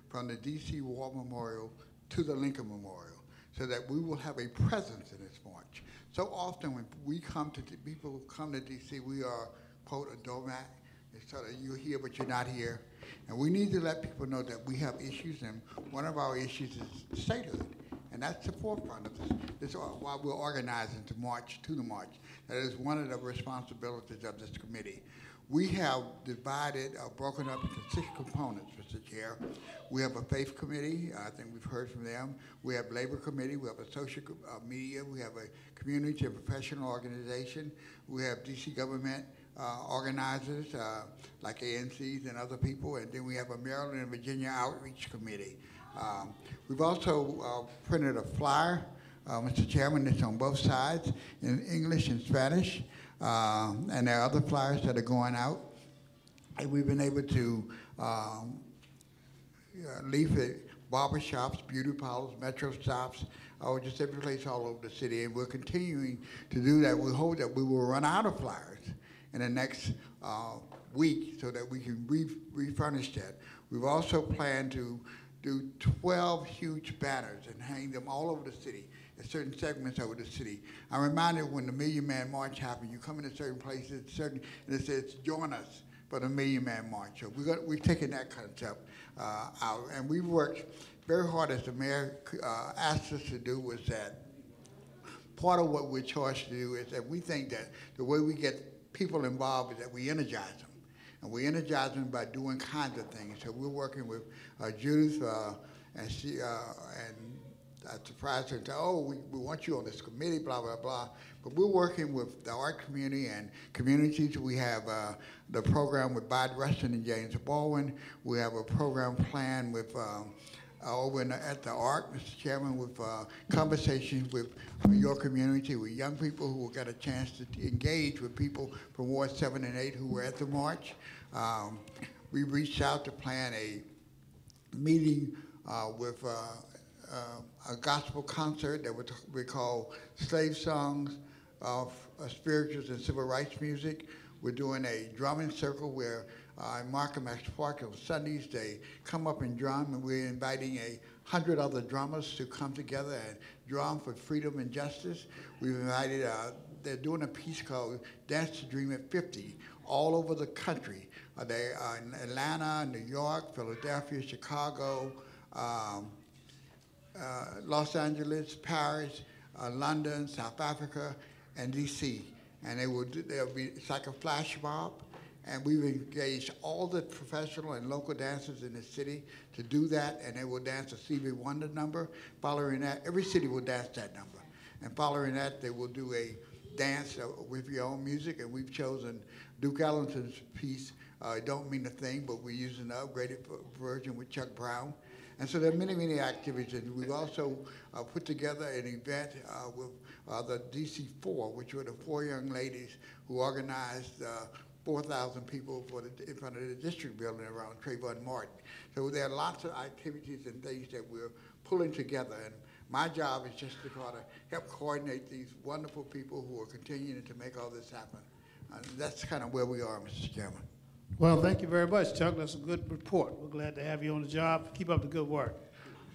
S16: from the DC War Memorial to the Lincoln Memorial so that we will have a presence in this march. So often when we come to, people who come to DC, we are, quote, a doormat. It's sort of, you're here, but you're not here. And we need to let people know that we have issues, and one of our issues is statehood. And that's the forefront of this. This is why we're organizing to march to the march. That is one of the responsibilities of this committee. We have divided, broken up into 6 components, Mr. Chair. We have a faith committee. I think we've heard from them. We have labor committee. We have a social media. We have a community and professional organization. We have DC government organizers like ANCs and other people. And then we have a Maryland and Virginia outreach committee. We've also printed a flyer, Mr. Chairman, that's on both sides in English and Spanish. And there are other flyers that are going out. And we've been able to leaflet barbershops, beauty parlors, metro stops, just every place all over the city. And we're continuing to do that. We hope that we will run out of flyers in the next week so that we can refurnish that. We've also planned to do 12 huge banners and hang them all over the city, in certain segments over the city. I'm reminded when the Million Man March happened, you come into certain places, and it says, join us for the Million Man March. So we've taken that concept out, and we've worked very hard as the mayor asked us to do was that part of what we're charged to do is that we think that the way we get people involved is that we energize them. And we energize them by doing kinds of things. So we're working with Judith, and she, I surprised her and said, oh, we want you on this committee, blah, blah, blah. But we're working with the art community and communities. We have the program with Bob Rustin and James Baldwin. We have a program planned with over at the Arc, Mr. Chairman, with conversations with your community, with young people who will get a chance to engage with people from Ward 7 and 8 who were at the march. We reached out to plan a meeting with a gospel concert that we call Slave Songs of Spirituals and Civil Rights Music. We're doing a drumming circle where in Markham X Park on Sundays they come up and drum, and we're inviting 100 other drummers to come together and drum for freedom and justice. We've invited, they're doing a piece called Dance to Dream at 50 all over the country. They are in Atlanta, New York, Philadelphia, Chicago, Los Angeles, Paris, London, South Africa, and DC. And it's like a flash mob. And we've engaged all the professional and local dancers in the city to do that, and they will dance a Stevie Wonder number. Following that, every city will dance that number. And following that, they will do a dance with your own music, and we've chosen Duke Ellington's piece, Don't Mean a Thing, but we're using the upgraded version with Chuck Brown. And so there are many, many activities. And we've also put together an event with the DC4, which were the 4 young ladies who organized 4,000 people in front of the district building around Trayvon Martin. So there are lots of activities and things that we're pulling together. And my job is just to try to help coordinate these wonderful people who are continuing to make all this happen. That's kind of where we are, Mr. Chairman.
S1: Well, thank you very much, Chuck. That's a good report. We're glad to have you on the job. Keep up the good work.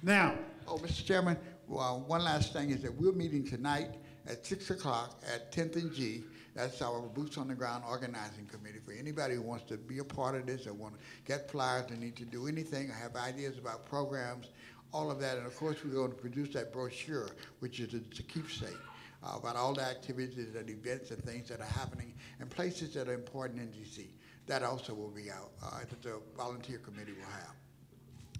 S1: Now.
S16: Oh, Mr. Chairman, one last thing is that we're meeting tonight at 6 o'clock at 10th and G. That's our Boots on the Ground Organizing Committee. For anybody who wants to be a part of this or want to get flyers or need to do anything or have ideas about programs, all of that. And of course, we're going to produce that brochure, which is a keepsake about all the activities and events and things that are happening and places that are important in DC. That also will be out that the volunteer committee will have.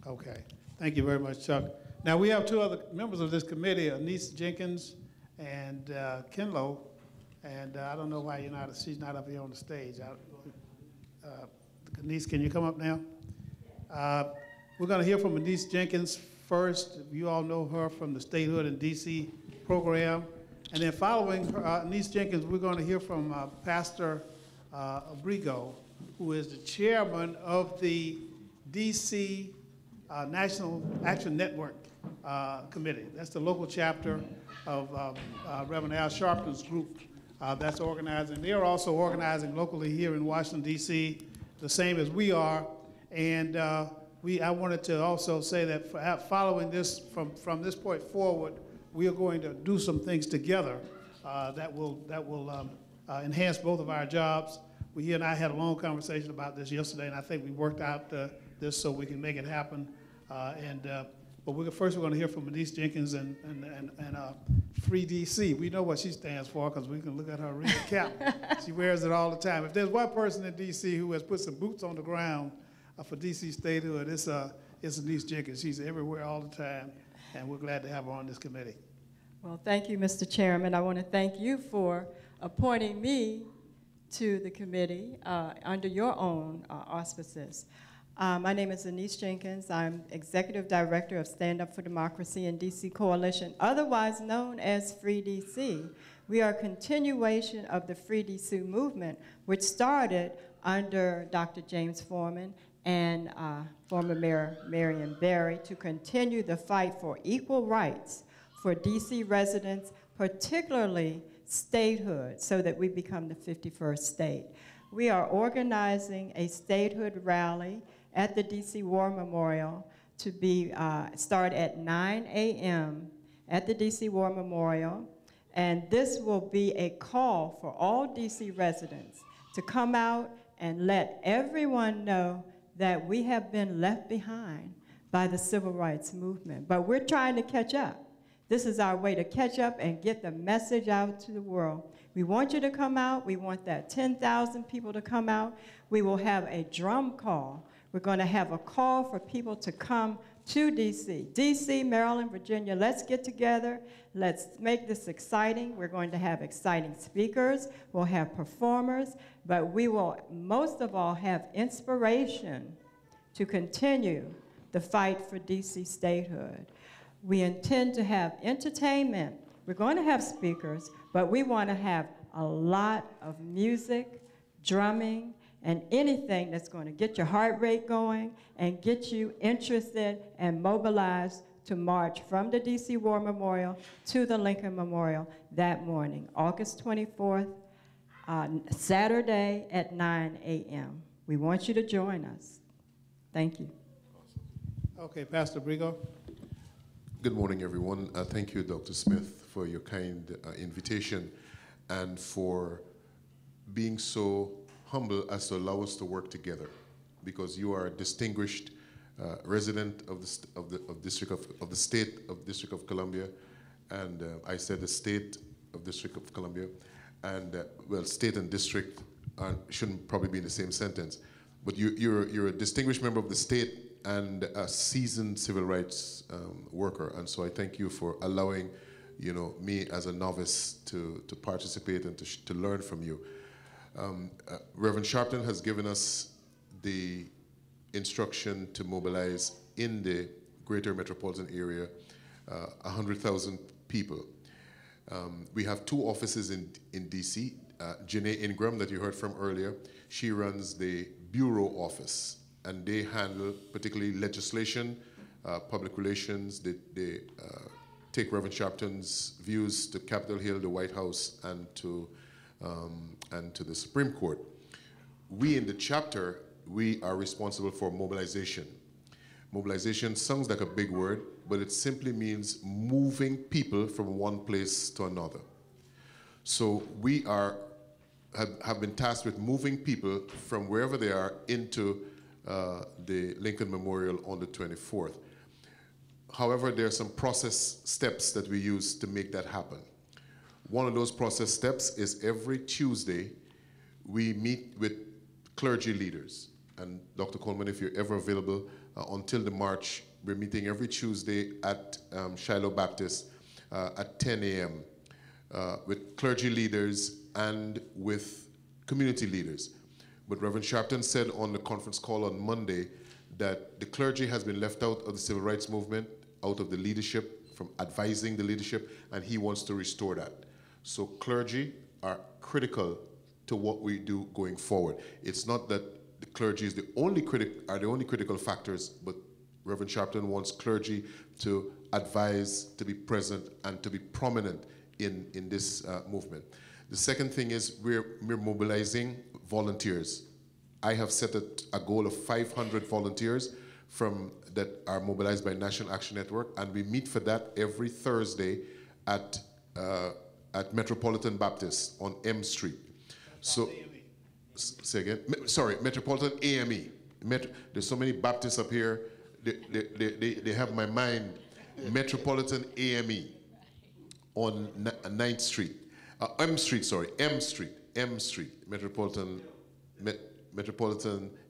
S1: Okay. Thank you very much, Chuck. Now, we have 2 other members of this committee, Anise Jenkins and Kenlo. And I don't know why she's not up here on the stage. Anise, can you come up now? We're going to hear from Anise Jenkins first. You all know her from the Statehood in DC program. And then following her, Anise Jenkins, we're going to hear from Pastor Abrigo, who is the chairman of the DC National Action Network Committee. That's the local chapter of Reverend Al Sharpton's group. That's organizing. They are also organizing locally here in Washington, D.C., the same as we are. And I wanted to also say that following this, from this point forward, we are going to do some things together that will enhance both of our jobs. He and I had a long conversation about this yesterday, and I think we worked out this so we can make it happen. But first we're going to hear from Anise Jenkins and Free DC. We know what she stands for because we can look at her red cap. She wears it all the time. If there's one person in DC who has put some boots on the ground for DC statehood, it's Anise Jenkins. She's everywhere all the time, and we're glad to have her on this committee.
S17: Well, thank you, Mr. Chairman. I want to thank you for appointing me to the committee under your own auspices. My name is Anise Jenkins. I'm Executive Director of Stand Up for Democracy in DC Coalition, otherwise known as Free DC. We are a continuation of the Free DC movement, which started under Dr. James Foreman and former Mayor Marion Barry to continue the fight for equal rights for DC residents, particularly statehood, so that we become the 51st state. We are organizing a statehood rally at the DC War Memorial to be start at 9 a.m. at the DC War Memorial. And this will be a call for all DC residents to come out and let everyone know that we have been left behind by the civil rights movement. But we're trying to catch up. This is our way to catch up and get the message out to the world. We want you to come out. We want that 10,000 people to come out. We will have a drum call. We're going to have a call for people to come to D.C. D.C., Maryland, Virginia, let's get together. Let's make this exciting. We're going to have exciting speakers. We'll have performers. But we will, most of all, have inspiration to continue the fight for D.C. statehood. We intend to have entertainment. We're going to have speakers, but we want to have a lot of music, drumming, and anything that's going to get your heart rate going and get you interested and mobilized to march from the D.C. War Memorial to the Lincoln Memorial that morning, August 24th, Saturday at 9 a.m. We want you to join us. Thank you.
S1: Okay, Pastor Brigo.
S18: Good morning, everyone. Thank you, Dr. Smith, for your kind invitation and for being so humble as to allow us to work together, because you are a distinguished resident of the state of District of Columbia, and I said the state of District of Columbia, and well, state and district shouldn't probably be in the same sentence, but you're a distinguished member of the state and a seasoned civil rights worker, and so I thank you for allowing, me as a novice to participate and to learn from you. Reverend Sharpton has given us the instruction to mobilize in the greater metropolitan area 100,000 people. We have two offices in D.C. Janae Ingram, that you heard from earlier, she runs the Bureau office, and they handle particularly legislation, public relations. They take Reverend Sharpton's views to Capitol Hill, the White House, and to the Supreme Court. We in the chapter, we are responsible for mobilization. Mobilization sounds like a big word, but it simply means moving people from one place to another. So we have been tasked with moving people from wherever they are into the Lincoln Memorial on the 24th. However, there are some process steps that we use to make that happen. One of those process steps is every Tuesday, we meet with clergy leaders. And Dr. Coleman, if you're ever available, until the march, we're meeting every Tuesday at Shiloh Baptist at 10 a.m. With clergy leaders and with community leaders. But Reverend Sharpton said on the conference call on Monday that the clergy has been left out of the civil rights movement, out of the leadership, from advising the leadership, and he wants to restore that. So clergy are critical to what we do going forward. It's not that the clergy is the only critical factors, but Reverend Sharpton wants clergy to advise, to be present, and to be prominent in this movement. The second thing is we're mobilizing volunteers. I have set a goal of 500 volunteers that are mobilized by National Action Network, and we meet for that every Thursday at Metropolitan Baptist on M Street. So, say again? Sorry, Metropolitan AME. There's so many Baptists up here, they have my mind. Metropolitan AME on 9th Street. M Street, sorry, M Street. Metropolitan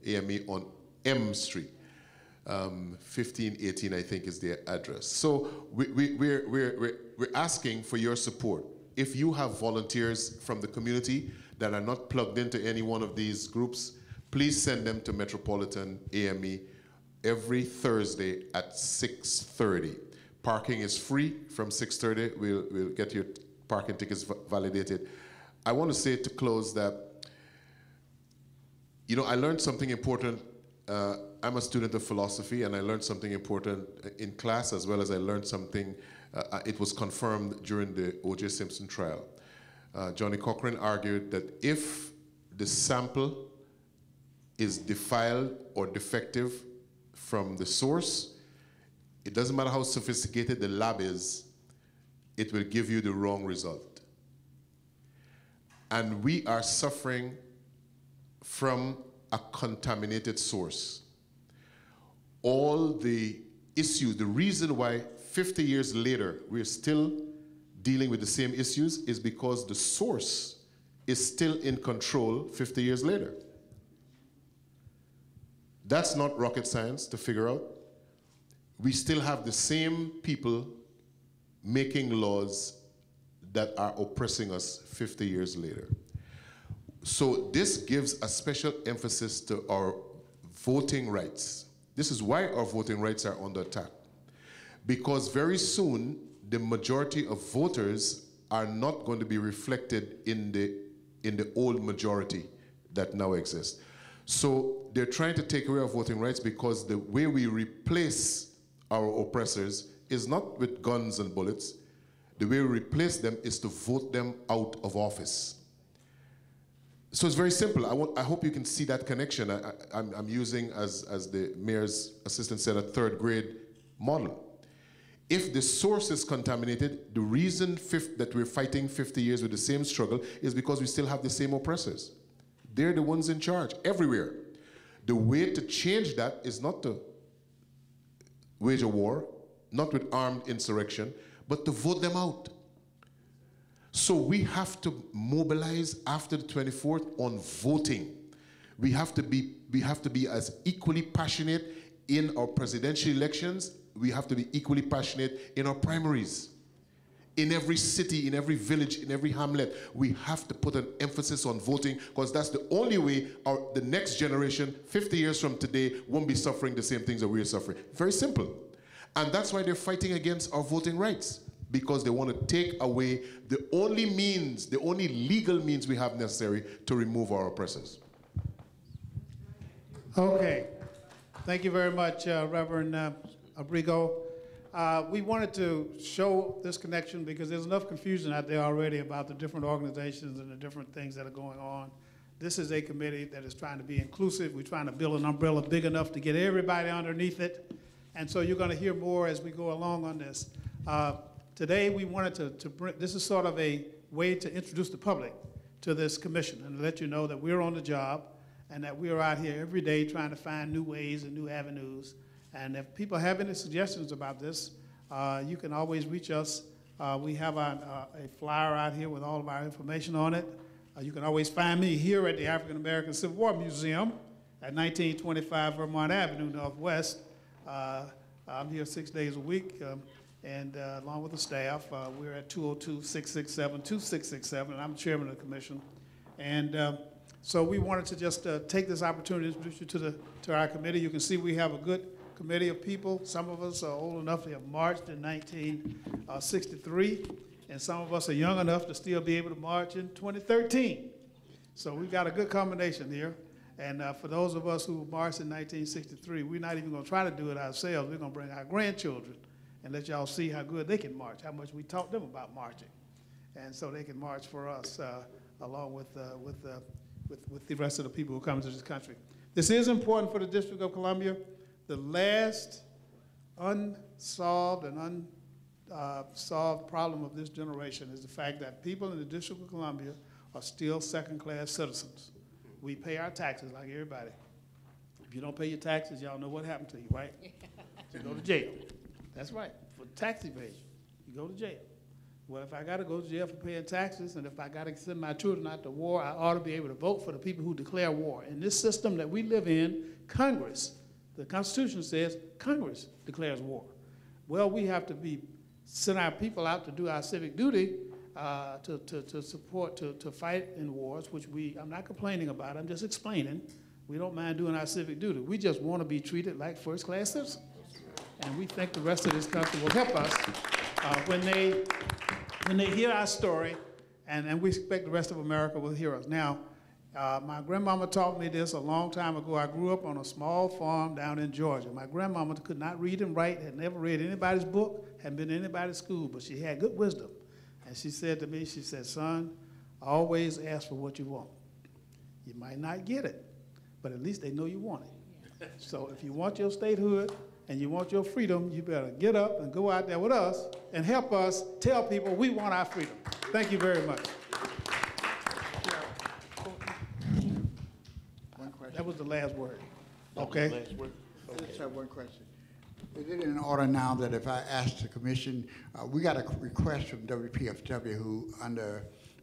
S18: AME on M Street. 1518, I think, is their address. So we're asking for your support. If you have volunteers from the community that are not plugged into any one of these groups, please send them to Metropolitan AME every Thursday at 6:30. Parking is free from 6:30. We'll get your parking tickets validated. I want to say to close that, I learned something important. I'm a student of philosophy, and I learned something important in class, as well as I learned something, it was confirmed during the O.J. Simpson trial. Johnny Cochran argued that if the sample is defiled or defective from the source, it doesn't matter how sophisticated the lab is, it will give you the wrong result. And we are suffering from a contaminated source. All the issues, the reason why 50 years later we're still dealing with the same issues is because the source is still in control 50 years later. That's not rocket science to figure out. We still have the same people making laws that are oppressing us 50 years later. So this gives a special emphasis to our voting rights. This is why our voting rights are under attack. Because very soon, the majority of voters are not going to be reflected in the old majority that now exists. So they're trying to take away our voting rights because the way we replace our oppressors is not with guns and bullets. The way we replace them is to vote them out of office. So it's very simple. I hope you can see that connection. I'm using, as the mayor's assistant said, a third grade model. If the source is contaminated, the reason that we're fighting 50 years with the same struggle is because we still have the same oppressors. They're the ones in charge everywhere. The way to change that is not to wage a war, not with armed insurrection, but to vote them out. So we have to mobilize after the 24th on voting. We have to be as equally passionate in our presidential elections. We have to be equally passionate in our primaries. In every city, in every village, in every hamlet, we have to put an emphasis on voting because that's the only way the next generation, 50 years from today, won't be suffering the same things that we're suffering. Very simple. And that's why they're fighting against our voting rights, because they want to take away the only means, the only legal means we have necessary to remove our oppressors.
S1: Okay. Thank you very much, Reverend Abrigo. We wanted to show this connection because there's enough confusion out there already about the different organizations and the different things that are going on. This is a committee that is trying to be inclusive. We're trying to build an umbrella big enough to get everybody underneath it. And so you're going to hear more as we go along on this. Today we wanted to bring, this is sort of a way to introduce the public to this commission and let you know that we're on the job and that we are out here every day trying to find new ways and new avenues. And if people have any suggestions about this, you can always reach us. We have a flyer out here with all of our information on it. You can always find me here at the African American Civil War Museum at 1925 Vermont Avenue Northwest. I'm here 6 days a week, and along with the staff, we're at 202-667-2667, and I'm chairman of the commission. And so we wanted to just take this opportunity to introduce you to our committee. You can see we have a good committee of people. Some of us are old enough to have marched in 1963, and some of us are young enough to still be able to march in 2013. So we've got a good combination here. And for those of us who marched in 1963, we're not even going to try to do it ourselves. We're going to bring our grandchildren and let y'all see how good they can march, how much we taught them about marching. And so they can march for us along with the rest of the people who come to this country. This is important for the District of Columbia. The last unsolved and unsolved problem of this generation is the fact that people in the District of Columbia are still second-class citizens. We pay our taxes like everybody. If you don't pay your taxes, y'all know what happened to you, right? You go to jail. That's right. For tax evasion, you go to jail. Well, if I got to go to jail for paying taxes, and if I got to send my children out to war, I ought to be able to vote for the people who declare war. In this system that we live in, Congress, the Constitution says Congress declares war. Well, we have to send our people out to do our civic duty to support, to fight in wars, which I'm not complaining about, I'm just explaining. We don't mind doing our civic duty. We just want to be treated like first-class citizens. And we think the rest of this country will help us when they hear our story, and we expect the rest of America will hear us. Now, my grandmama taught me this a long time ago. I grew up on a small farm down in Georgia. My grandmama could not read and write, had never read anybody's book, hadn't been to anybody's school, but she had good wisdom. And she said to me, she said, son, always ask for what you want. You might not get it, but at least they know you want it. So if you want your statehood and you want your freedom, you better get up and go out there with us and help us tell people we want our freedom. Thank you very much.
S19: One question.
S1: That was the last word. Okay?
S19: I just have one question.
S16: Is it in order now that if I ask the commission, we got a request from WPFW who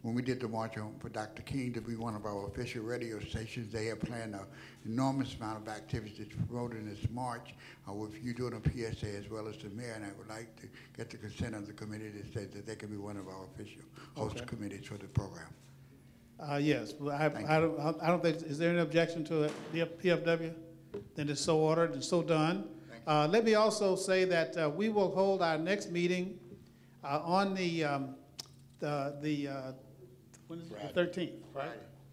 S16: when we did the march on for Dr. King to be one of our official radio stations, they have planned an enormous amount of activities to promote in this march with you doing a PSA as well as the mayor, and I would like to get the consent of the committee to say that they can be one of our official host committees for the program.
S1: Yes, well, I don't think, is there any objection to it, the PFW? Then it's so ordered and so done. Let me also say that we will hold our next meeting on when is it? The 13th.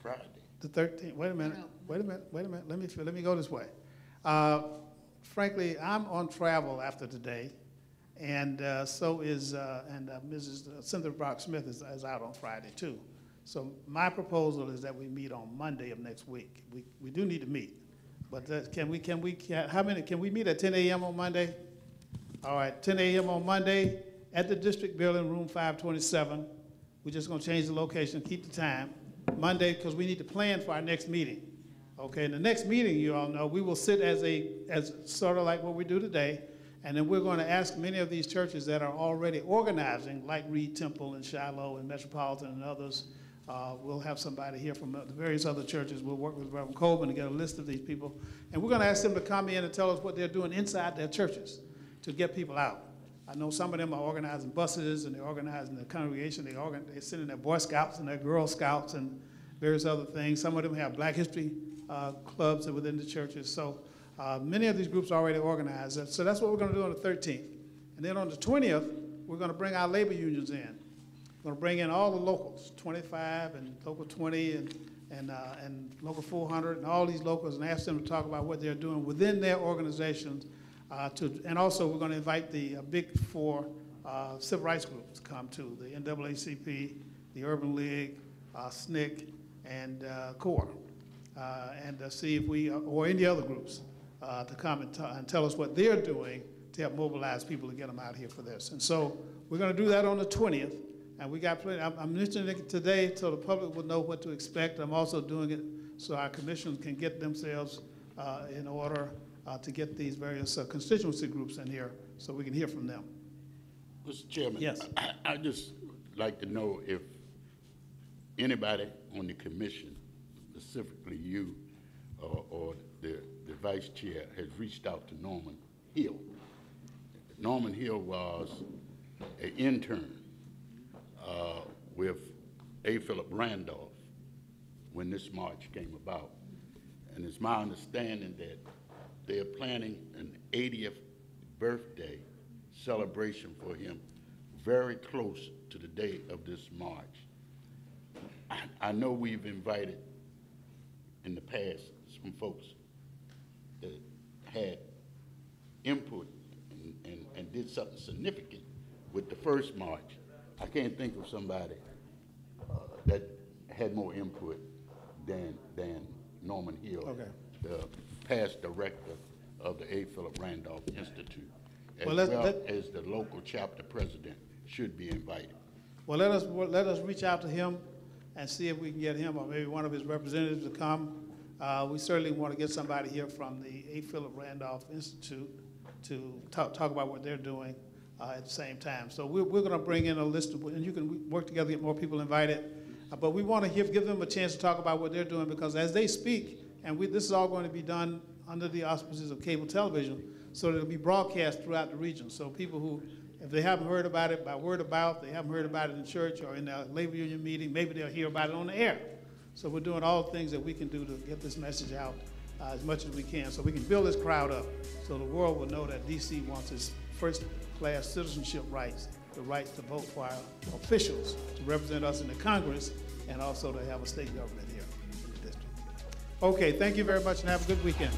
S15: Friday.
S1: The 13th. Wait a minute. Let me go this way. Frankly, I'm on travel after today, and so is Mrs. Cynthia Brock Smith is out on Friday too. So my proposal is that we meet on Monday of next week. We do need to meet, but can we meet at 10 a.m. on Monday? All right, 10 a.m. on Monday at the district building, room 527. We're just going to change the location, keep the time. Monday, because we need to plan for our next meeting. Okay, in the next meeting, you all know, we will sit as sort of like what we do today, and then we're going to ask many of these churches that are already organizing, like Reed Temple and Shiloh and Metropolitan and others. We'll have somebody here from the various other churches. We'll work with Reverend Colvin to get a list of these people, and we're going to ask them to come in and tell us what they're doing inside their churches to get people out. I know some of them are organizing buses, and they're organizing the congregation. They're sending their Boy Scouts and their Girl Scouts and various other things. Some of them have Black History clubs within the churches. So many of these groups are already organized. So that's what we're going to do on the 13th. And then on the 20th, we're going to bring our labor unions in. We're going to bring in all the locals, 25 and local 20 and local 400 and all these locals, and ask them to talk about what they're doing within their organizations. And also we're going to invite the big four civil rights groups to come too, the NAACP, the Urban League, SNCC, and CORE, and see if we, or any other groups, to come and tell us what they're doing to help mobilize people to get them out here for this. And so we're going to do that on the 20th, and we got plenty. I'm mentioning it today so the public will know what to expect. I'm also doing it so our commissions can get themselves in order to get these various constituency groups in here so we can hear from them.
S15: Mr. Chairman,
S1: yes.
S15: I just like to know if anybody on the commission, specifically you or the vice chair, has reached out to Norman Hill. Norman Hill was an intern with A. Philip Randolph when this march came about. And it's my understanding that they're planning an 80th birthday celebration for him very close to the day of this march. I know we've invited in the past some folks that had input and did something significant with the first march. I can't think of somebody that had more input than Norman Hill, okay, the past director of the A. Philip Randolph Institute, as well as the local chapter president should be invited.
S1: Well, let us reach out to him and see if we can get him or maybe one of his representatives to come. We certainly want to get somebody here from the A. Philip Randolph Institute to talk about what they're doing at the same time. So we're going to bring in a list of, and you can work together to get more people invited. But we want to give them a chance to talk about what they're doing, because as they speak, and this is all going to be done under the auspices of cable television, so that it'll be broadcast throughout the region. So people who, if they haven't heard about it by word of mouth, they haven't heard about it in church or in their labor union meeting, maybe they'll hear about it on the air. So we're doing all the things that we can do to get this message out as much as we can, so we can build this crowd up, so the world will know that D.C. wants its first-class citizenship rights, the right to vote for our officials, to represent us in the Congress, and also to have a state government here in the district. Okay, thank you very much, and have a good weekend.